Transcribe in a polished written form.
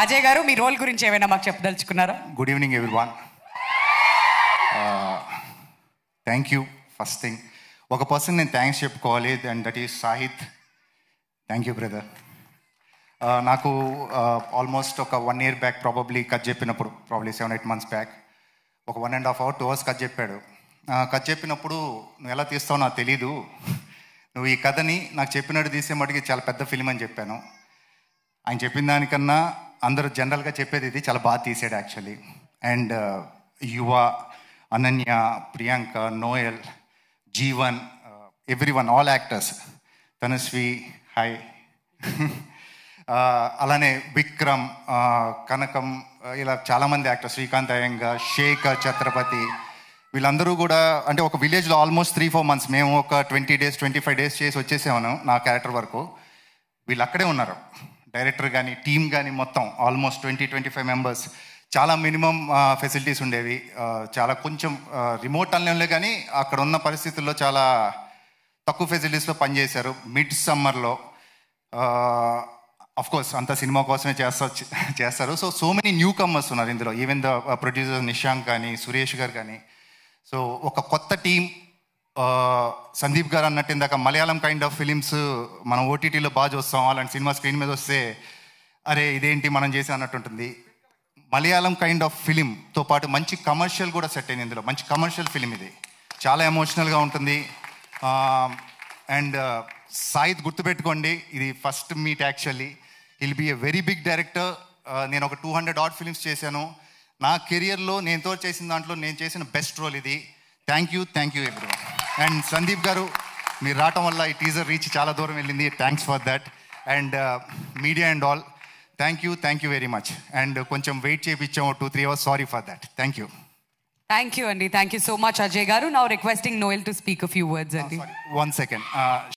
అజయ్ గారు మీ రోల్ గురించి ఏమైనా మాకు చెప్పదలుచుకున్నారా? Good evening everyone. Thank you. First thing ఒక పర్సన్ నేను థ్యాంక్స్ చెప్పుకోవాలి, and that is Sahith. Thank you brother. నాకు ఆల్మోస్ట్ ఒక 1 year బ్యాక్ ప్రాబబ్లీ కట్ చెప్పినప్పుడు, ప్రాబ్లీ 7-8 months బ్యాక్ ఒక 1.5 hour 2 hours కట్ చెప్పాడు. కట్ చెప్పినప్పుడు నువ్వు ఎలా తీస్తావో నాకు తెలీదు, నువ్వు ఈ కథని నాకు చెప్పినట్టు తీసే మటుకి చాలా పెద్ద ఫిలిం అని చెప్పాను. ఆయన చెప్పిన దానికన్నా అందరూ జనరల్గా చెప్పేది ఇది చాలా బాగా తీసాడు యాక్చువల్లీ. అండ్ యువ, Ananya, Priyanka, Noel, Jeevan, everyone, all actors, Tanushree, hi, అలానే విక్రమ్, కనకం, ఇలా చాలామంది యాక్టర్స్, శ్రీకాంత్ అయ్యంగా, శేఖర్, ఛత్రపతి, వీళ్ళందరూ కూడా అంటే ఒక విలేజ్లో ఆల్మోస్ట్ 3-4 months మేము ఒక 20 days 25 days చేసి వచ్చేసాము నా క్యారెక్టర్ వరకు. వీళ్ళు అక్కడే ఉన్నారు, డైరెక్టర్ కానీ టీమ్ కానీ మొత్తం ఆల్మోస్ట్ 20-25 members. చాలా మినిమం ఫెసిలిటీస్ ఉండేవి, చాలా కొంచెం రిమోట్ అనలేంలే కానీ అక్కడ ఉన్న పరిస్థితుల్లో చాలా తక్కువ ఫెసిలిటీస్లో పనిచేశారు. మిడ్ సమ్మర్లో కోర్స్ అంత సినిమా కోసమే చేస్తారు. సో మెనీ న్యూ కమర్స్ ఉన్నారు ఇందులో, ఈవెన్ ద ప్రొడ్యూసర్ నిశాంక్ కానీ, సురేష్ గారు కానీ. సో ఒక కొత్త టీం. సందీప్ గారు అన్నట్టు ఇందాక మలయాళం కైండ్ ఆఫ్ ఫిలిమ్స్ మనం ఓటీటీలో బాగా చూస్తాం, అలాంటి సినిమా స్క్రీన్ మీద వస్తే అరే ఇదేంటి మనం చేసి అన్నట్టు ఉంటుంది. మలయాళం కైండ్ ఆఫ్ ఫిలింతో పాటు మంచి కమర్షియల్ కూడా సెట్ అయింది ఇందులో. మంచి కమర్షియల్ ఫిలిం ఇది, చాలా ఎమోషనల్గా ఉంటుంది. అండ్ సాయిత్ గుర్తుపెట్టుకోండి, ఇది first meet actually. Will be a very big director. నేను ఒక 200 odd ఫిలిమ్స్ చేశాను నా కెరియర్లో. నేనుతో చేసిన దాంట్లో నేను చేసిన బెస్ట్ రోల్ ఇది. Thank you everyone. And Sandeep గారు మీరు రావటం వల్ల ఈ టీజర్ రీచ్ చాలా దూరం వెళ్ళింది, thanks for that. And media and all thank you very much. And కొంచెం వెయిట్ చేయించాము 2-3 hours, sorry for that. Thank you అండి. Thank you so much Ajay garu. Now requesting Noel to speak a few words అండి. 1 second.